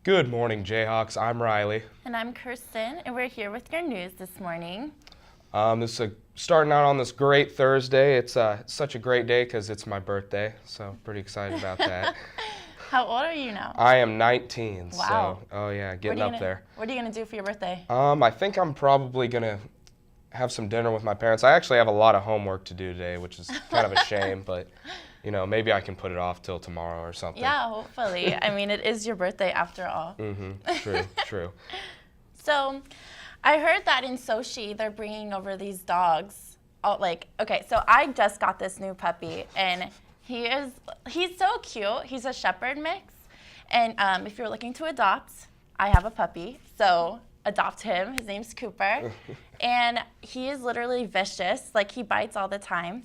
Good morning, Jayhawks. I'm Riley. And I'm Kirsten, and we're here with your news this morning. This is starting out on this great Thursday. It's such a great day because it's my birthday, so pretty excited about that. How old are you now? I am 19, Wow. so getting up there. What are you going to do for your birthday? I think I'm probably going to have some dinner with my parents. I actually have a lot of homework to do today, which is kind of a shame, but maybe I can put it off till tomorrow or something. Yeah, hopefully. I mean, it is your birthday after all. True. So, I heard that in Sochi, they're bringing over these dogs. So I just got this new puppy, and he's so cute. He's a shepherd mix, and if you're looking to adopt, I have a puppy, so adopt him. His name's Cooper, and he is literally vicious. Like, he bites all the time.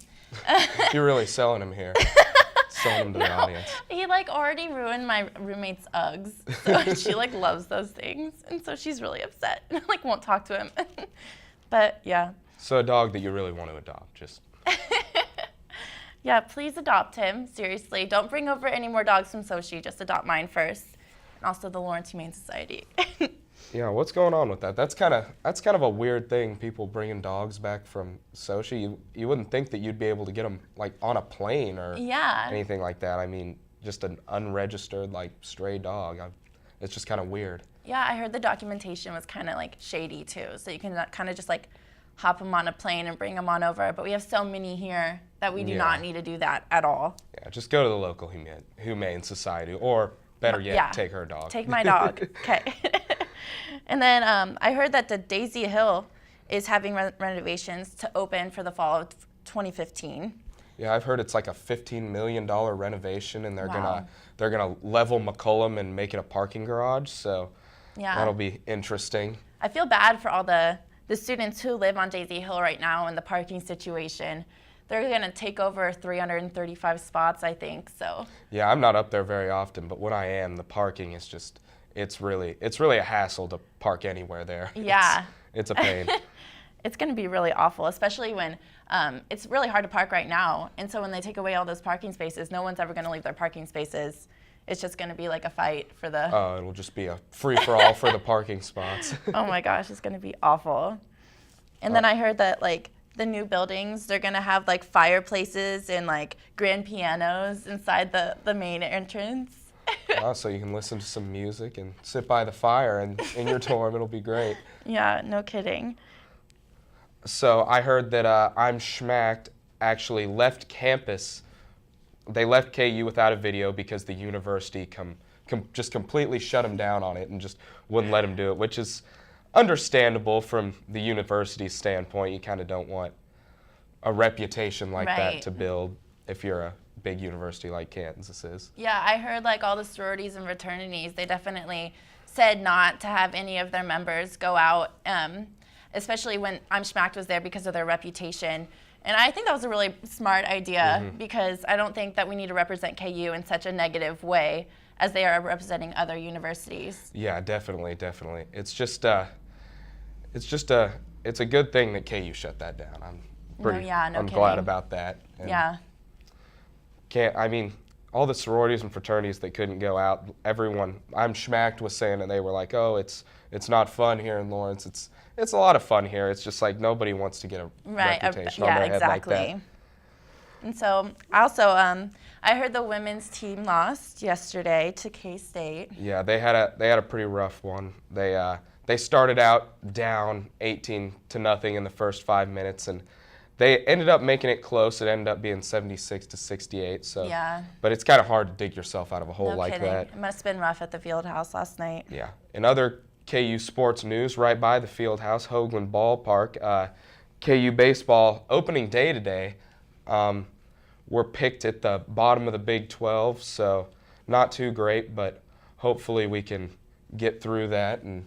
You're really selling him here. Selling him to the audience. He already ruined my roommate's Uggs, so she loves those things, and so she's really upset and won't talk to him. But yeah. So a dog that you really want to adopt, just. Yeah, please adopt him. Seriously, don't bring over any more dogs from Sochi. Just adopt mine first, and also the Lawrence Humane Society. Yeah, what's going on with that? That's kind of a weird thing. People bringing dogs back from Sochi. You wouldn't think that you'd be able to get them on a plane or anything like that. I mean, just an unregistered stray dog. It's just kind of weird. Yeah, I heard the documentation was kind of shady too. So you can kind of just hop them on a plane and bring them on over. But we have so many here that we do not need to do that at all. Yeah, just go to the local humane society, or better yet, take her dog. Take my dog. Okay. And then I heard that the Daisy Hill is having renovations to open for the fall of 2015. Yeah, I've heard it's like a $15 million renovation, and they're gonna level McCollum and make it a parking garage. So that'll be interesting. I feel bad for all the students who live on Daisy Hill right now in the parking situation. They're gonna take over 335 spots, I think. So. Yeah, I'm not up there very often, but when I am, the parking is just. It's really a hassle to park anywhere there. Yeah. It's a pain. It's going to be really awful, especially when it's really hard to park right now. And so when they take away all those parking spaces, no one's ever going to leave their parking spaces. It's just going to be like a fight for the... Oh, it'll just be a free-for-all for the parking spots. Oh my gosh, it's going to be awful. And then I heard that the new buildings, they're going to have fireplaces and grand pianos inside the main entrance. So you can listen to some music and sit by the fire in your dorm. It'll be great. Yeah, no kidding. So I heard that I'm Schmacked actually left campus. They left KU without a video because the university just completely shut them down on it and just wouldn't let them do it, which is understandable from the university's standpoint. You kind of don't want a reputation like that to build if you're a big university like Kansas is. Yeah, I heard all the sororities and fraternities, they definitely said not to have any of their members go out, especially when I'm Schmacked was there because of their reputation. And I think that was a really smart idea because I don't think that we need to represent KU in such a negative way as they are representing other universities. Yeah, definitely. It's a good thing that KU shut that down. I'm glad about that. And all the sororities and fraternities that couldn't go out, everyone, I'm Schmacked was saying that they were oh, it's not fun here in Lawrence. It's a lot of fun here. It's just nobody wants to get a reputation on their head like that. And so also, I heard the women's team lost yesterday to K-State. Yeah, they had a pretty rough one. They started out down 18-0 in the first 5 minutes, and they ended up making it close. It ended up being 76-68. So, but it's kind of hard to dig yourself out of a hole like that. It must have been rough at the field house last night. Yeah. In other KU sports news, right by the field house, Hoagland Ballpark, KU baseball opening day today. We're picked at the bottom of the Big 12, so not too great, but hopefully we can get through that and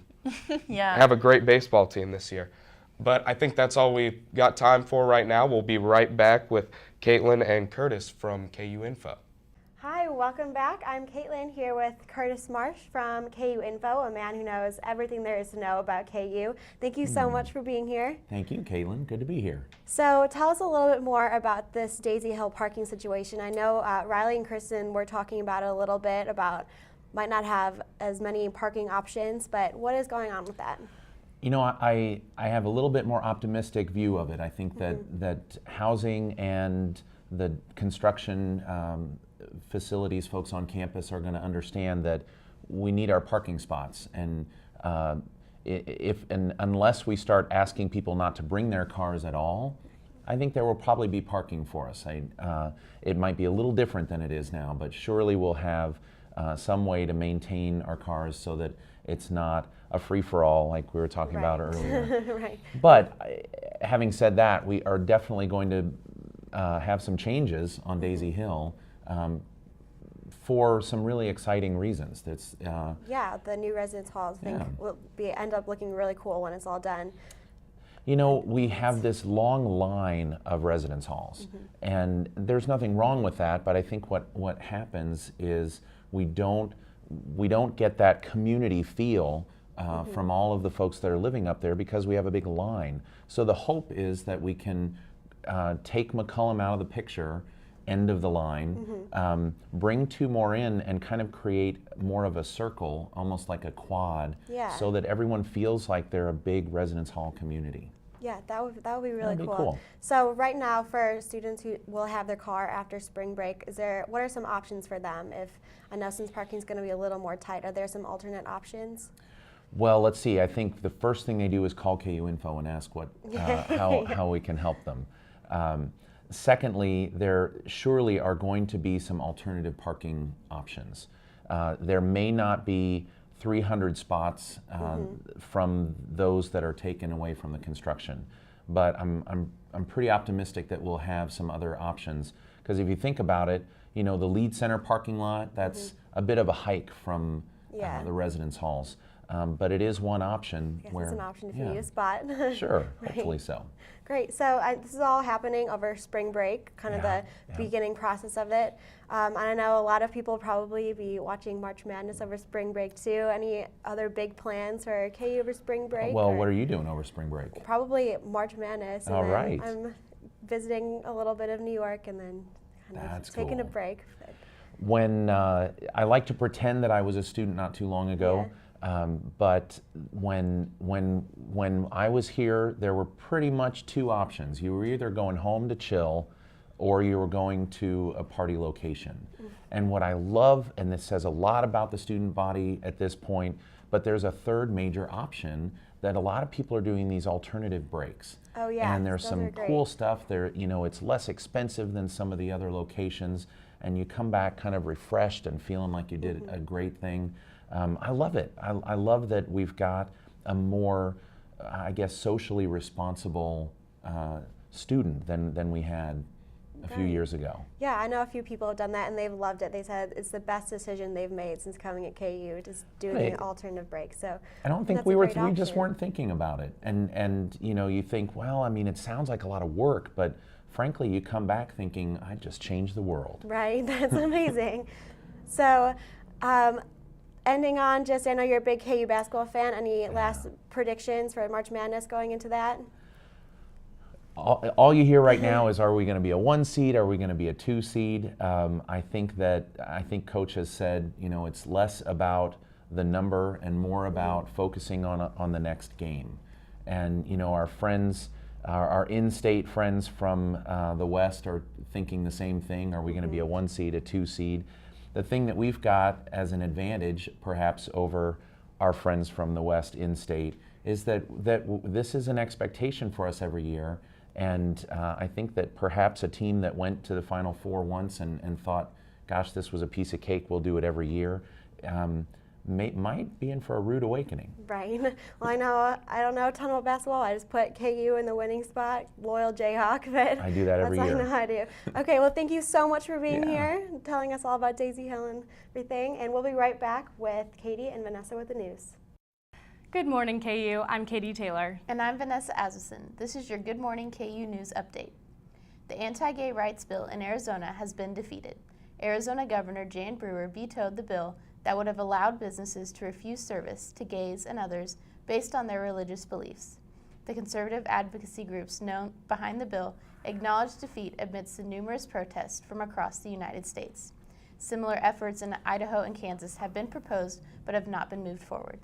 have a great baseball team this year. But I think that's all we've got time for right now. We'll be right back with Caitlin and Curtis from KU Info. Hi, welcome back. I'm Caitlin here with Curtis Marsh from KU Info, a man who knows everything there is to know about KU. Thank you so much for being here. Thank you, Caitlin. Good to be here. So tell us a little bit more about this Daisy Hill parking situation. I know Riley and Kristen were talking about it a little bit, about might not have as many parking options, but what is going on with that? You know, I have a little bit more optimistic view of it. I think that housing and the construction facilities, folks on campus are going to understand that we need our parking spots, and unless we start asking people not to bring their cars at all, I think there will probably be parking for us. It might be a little different than it is now, but surely we'll have some way to maintain our cars so that it's not a free-for-all like we were talking about earlier. Right. But having said that, we are definitely going to have some changes on Daisy Hill for some really exciting reasons. That's Yeah, the new residence halls will end up looking really cool when it's all done. You know, we have this long line of residence halls, and there's nothing wrong with that, but I think what happens is we don't get that community feel from all of the folks that are living up there because we have a big line. So the hope is that we can take McCullum out of the picture, end of the line, bring 2 more in and kind of create more of a circle, almost like a quad, so that everyone feels like they're a big residence hall community. Yeah, that would be really That'd be cool. cool. So right now, for students who will have their car after spring break, what are some options for them? I know since parking is going to be a little more tight, are there some alternate options? Well, let's see. I think the first thing they do is call KU Info and ask how we can help them. Secondly, there surely are going to be some alternative parking options. There may not be 300 spots from those that are taken away from the construction, but I'm pretty optimistic that we'll have some other options, because if you think about it, you know, the Lead Center parking lot, that's a bit of a hike from the residence halls, but it is one option. Yes, where it's an option if you need a spot. Sure, hopefully so. Great. So this is all happening over spring break, kind of the beginning process of it. And I know a lot of people probably be watching March Madness over spring break too. Any other big plans for KU over spring break? Well, what are you doing over spring break? Probably March Madness. All right. I'm visiting a little bit of New York and then kind of taking a break. When I like to pretend that I was a student not too long ago. But when I was here, there were pretty much 2 options. You were either going home to chill, or you were going to a party location. And what I love, and this says a lot about the student body at this point, but there's a third major option that a lot of people are doing these alternative breaks. Oh yeah, and there's those some are great. cool stuff there. You know, it's less expensive than some of the other locations, and you come back kind of refreshed and feeling like you did a great thing. I love it. I love that we've got a more, I guess, socially responsible student than we had a few years ago. Yeah, I know a few people have done that and they've loved it. They said it's the best decision they've made since coming at KU, just doing an alternative break. So I don't think we just weren't thinking about it. And you know, you think, well, I mean, it sounds like a lot of work, but frankly, you come back thinking, I just changed the world. Right, that's amazing. So, ending on just, I know you're a big KU basketball fan. Any last predictions for March Madness going into that? All you hear right now is, are we going to be a 1 seed? Are we going to be a 2 seed? I think Coach has said, you know, it's less about the number and more about focusing on the next game. And you know, our friends, our in-state friends from the West are thinking the same thing. Are we going to be a 1 seed, a 2 seed? The thing that we've got as an advantage, perhaps over our friends from the West in-state, is that this is an expectation for us every year. And I think that perhaps a team that went to the Final Four once and thought, gosh, this was a piece of cake, we'll do it every year, might be in for a rude awakening. Right. Well, I don't know a ton about basketball. I just put KU in the winning spot, loyal Jayhawk, but I do that every year. That's all I know how to do. Okay, well, thank you so much for being here, telling us all about Daisy Hill and everything. And we'll be right back with Katie and Vanessa with the news. Good morning, KU. I'm Katie Taylor. And I'm Vanessa Azison. This is your Good Morning KU News Update. The anti-gay rights bill in Arizona has been defeated. Arizona Governor Jan Brewer vetoed the bill that would have allowed businesses to refuse service to gays and others based on their religious beliefs. The conservative advocacy groups known behind the bill acknowledged defeat amidst the numerous protests from across the United States. Similar efforts in Idaho and Kansas have been proposed but have not been moved forward.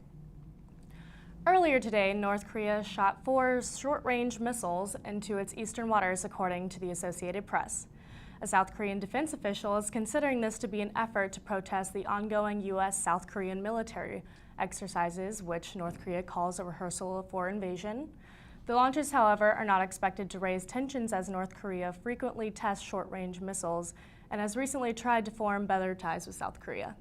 Earlier today, North Korea shot 4 short-range missiles into its eastern waters, according to the Associated Press. A South Korean defense official is considering this to be an effort to protest the ongoing U.S.-South Korean military exercises, which North Korea calls a rehearsal for invasion. The launches, however, are not expected to raise tensions as North Korea frequently tests short-range missiles and has recently tried to form better ties with South Korea.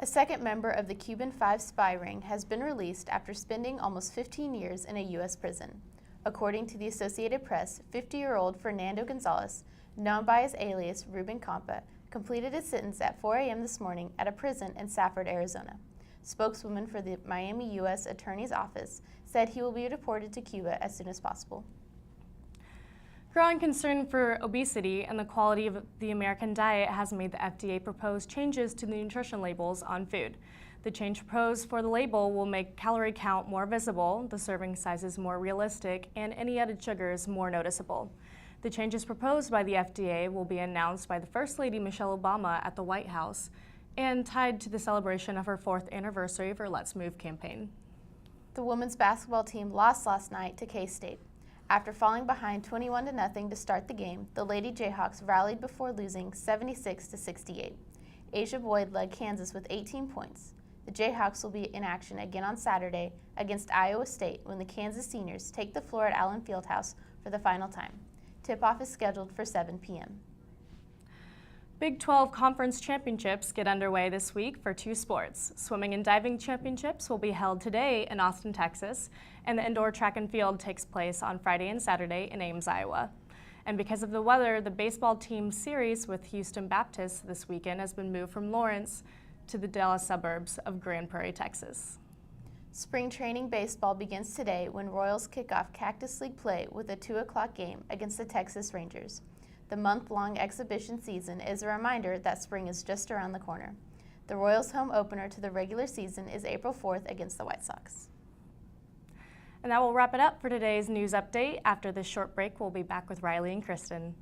A second member of the Cuban Five spy ring has been released after spending almost 15 years in a U.S. prison. According to the Associated Press, 50-year-old Fernando Gonzalez, known by his alias Ruben Campa, completed his sentence at 4 a.m. this morning at a prison in Safford, Arizona. Spokeswoman for the Miami U.S. Attorney's Office said he will be deported to Cuba as soon as possible. Growing concern for obesity and the quality of the American diet has made the FDA propose changes to the nutrition labels on food. The change proposed for the label will make calorie count more visible, the serving sizes more realistic, and any added sugars more noticeable. The changes proposed by the FDA will be announced by the First Lady Michelle Obama at the White House and tied to the celebration of her 4th anniversary of her Let's Move campaign. The women's basketball team lost last night to K-State. After falling behind 21-0 to start the game, the Lady Jayhawks rallied before losing 76-68. Asia Boyd led Kansas with 18 points. The Jayhawks will be in action again on Saturday against Iowa State when the Kansas seniors take the floor at Allen Fieldhouse for the final time. Tip-off is scheduled for 7 p.m. Big 12 Conference Championships get underway this week for 2 sports. Swimming and diving championships will be held today in Austin, Texas, and the indoor track and field takes place on Friday and Saturday in Ames, Iowa. And because of the weather, the baseball team series with Houston Baptist this weekend has been moved from Lawrence to the Dallas suburbs of Grand Prairie, Texas. Spring training baseball begins today when Royals kick off Cactus League play with a 2 o'clock game against the Texas Rangers. The month-long exhibition season is a reminder that spring is just around the corner. The Royals' home opener to the regular season is April 4th against the White Sox. And that will wrap it up for today's news update. After this short break, we'll be back with Riley and Kristen.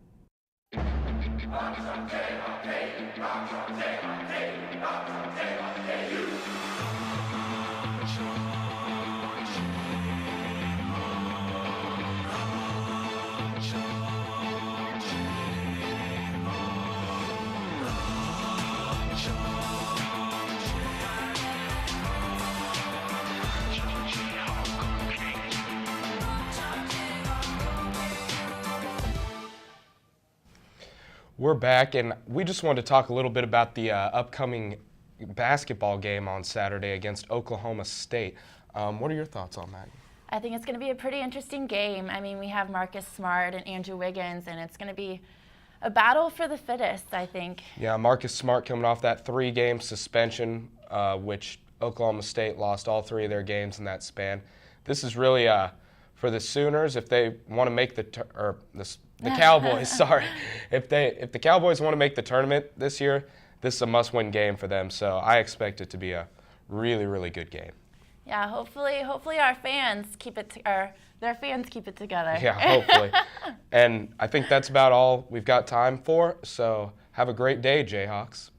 We're back, and we just wanted to talk a little bit about the upcoming basketball game on Saturday against Oklahoma State. What are your thoughts on that? I think it's going to be a pretty interesting game. I mean, we have Marcus Smart and Andrew Wiggins, and it's going to be a battle for the fittest, I think. Yeah, Marcus Smart coming off that 3-game suspension, which Oklahoma State lost all 3 of their games in that span. This is really for the Sooners, if they want to make the Cowboys, sorry. If the Cowboys want to make the tournament this year, this is a must-win game for them. So I expect it to be a really, really good game. Yeah, hopefully our fans keep it, their fans keep it together. Yeah, hopefully. And I think that's about all we've got time for. So have a great day, Jayhawks.